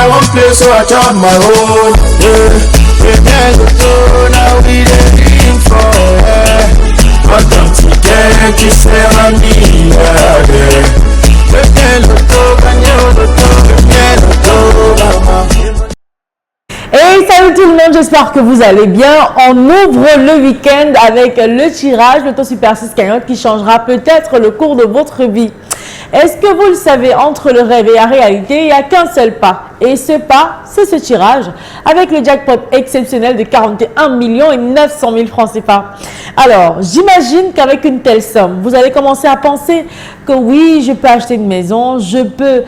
I won't play, so I chop my own. Yeah, now we ready for but don't forget to say I'm Et salut tout le monde, j'espère que vous allez bien. On ouvre le week-end avec le tirage, le Loto Super 6 Cagnotte qui changera peut-être le cours de votre vie. Est-ce que vous le savez, entre le rêve et la réalité, il n'y a qu'un seul pas. Et ce pas, c'est ce tirage avec le jackpot exceptionnel de 41 900 000 francs CFA. Alors, j'imagine qu'avec une telle somme, vous allez commencer à penser que oui, je peux acheter une maison, je peux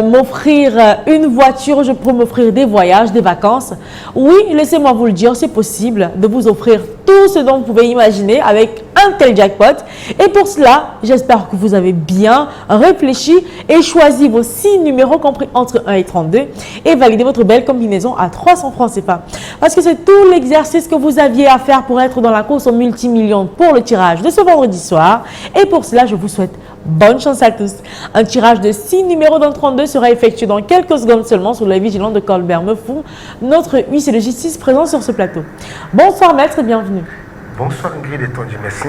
m'offrir une voiture, je peux m'offrir des voyages, des vacances. Oui, laissez-moi vous le dire, c'est possible de vous offrir tout ce dont vous pouvez imaginer avec un tel jackpot. Et pour cela, j'espère que vous avez bien réfléchi et choisi vos 6 numéros compris entre 1 et 32 et validez votre belle combinaison à 300 francs CFA. Parce que c'est tout l'exercice que vous aviez à faire pour être dans la course aux multimillions pour le tirage de ce vendredi soir. Et pour cela, je vous souhaite bonne chance à tous. Un tirage de 6 numéros dans 32 sera effectué dans quelques secondes seulement sous la vigilance de Colbert Meufou, notre huissier de justice présent sur ce plateau. Bonsoir maître et bienvenue. Bonsoir Ingrid et Tonji, merci.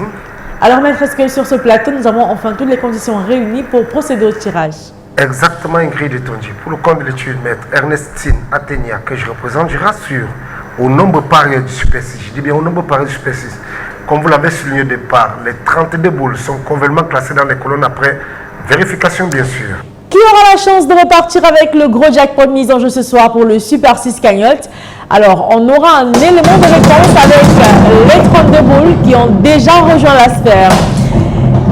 Alors maître, est-ce que sur ce plateau, nous avons enfin toutes les conditions réunies pour procéder au tirage? Exactement Ingrid et Tonji. Pour le compte de l'étude, maître Ernestine Athénia que je représente, je rassure au nombre pareil du Super 6. Je dis bien au nombre pareil du Super 6. Comme vous l'avez souligné au départ, les 32 boules sont convenablement classées dans les colonnes après vérification bien sûr. Qui aura la chance de repartir avec le gros jackpot mis en jeu ce soir pour le Super 6 Cagnotte? Alors, on aura un élément de réponse avec les 32 boules qui ont déjà rejoint la sphère.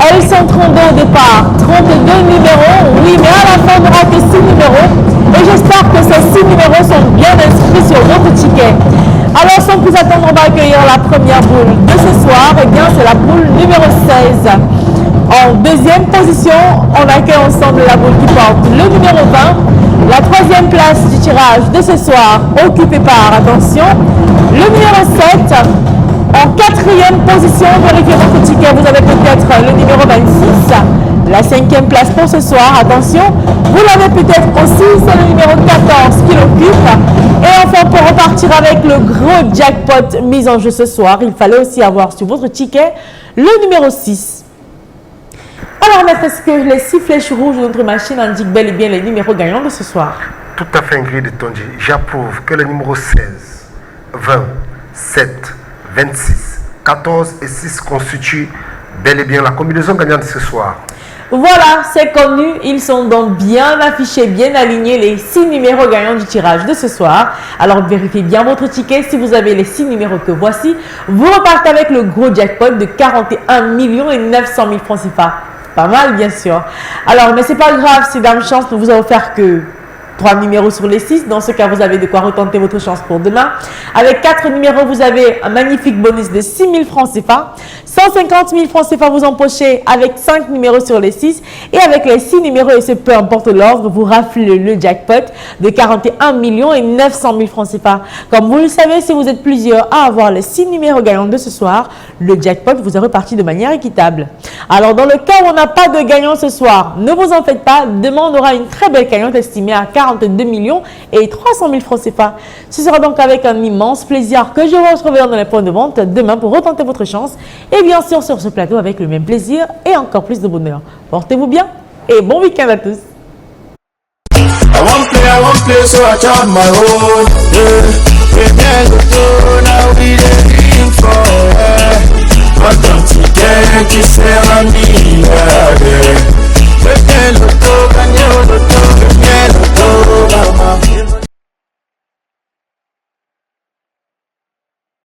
Elles sont 32 au départ, 32 numéros, oui, mais à la fin, on n'aura que 6 numéros. Et j'espère que ces 6 numéros sont bien inscrits sur votre ticket. Alors, sans plus attendre, on va accueillir la première boule de ce soir. Et bien, c'est la boule numéro 16. En deuxième position, on accueille ensemble la boule qui porte le numéro 20. La troisième place du tirage de ce soir, occupée par, attention, le numéro 7. En quatrième position, vérifiez votre ticket, vous avez peut-être le numéro 26. La cinquième place pour ce soir, attention, vous l'avez peut-être aussi, c'est le numéro 14 qui l'occupe. Et enfin, pour repartir avec le gros jackpot mis en jeu ce soir, il fallait aussi avoir sur votre ticket le numéro 6. Alors, maître, est-ce que les 6 flèches rouges de notre machine indiquent bel et bien les numéros gagnants de ce soir? Tout à fait Ingrid et Tonji. J'approuve que les numéros 16, 20, 7, 26, 14 et 6 constituent bel et bien la combinaison gagnante de ce soir. Voilà, c'est connu. Ils sont donc bien affichés, bien alignés, les 6 numéros gagnants du tirage de ce soir. Alors, vérifiez bien votre ticket. Si vous avez les 6 numéros que voici, vous repartez avec le gros jackpot de 41 900 000 francs CFA. Pas mal, bien sûr. Alors, mais c'est pas grave si Dame Chance ne vous a offert que 3 numéros sur les 6. Dans ce cas, vous avez de quoi retenter votre chance pour demain. Avec 4 numéros, vous avez un magnifique bonus de 6 000 francs CFA. 150 000 francs CFA vous empochez avec 5 numéros sur les 6. Et avec les 6 numéros, et ce peu importe l'ordre, vous raflez le jackpot de 41 900 000 francs CFA. Comme vous le savez, si vous êtes plusieurs à avoir les 6 numéros gagnants de ce soir, le jackpot vous est reparti de manière équitable. Alors, dans le cas où on n'a pas de gagnant ce soir, ne vous en faites pas. Demain, on aura une très belle gagnante estimée à 42 millions et 300 000 francs CFA. Ce sera donc avec un immense plaisir que je vous retrouverai dans les points de vente demain pour retenter votre chance. Et bien sûr sur ce plateau avec le même plaisir et encore plus de bonheur. Portez-vous bien et bon week-end à tous. I won't play, so I chop my own. Yeah,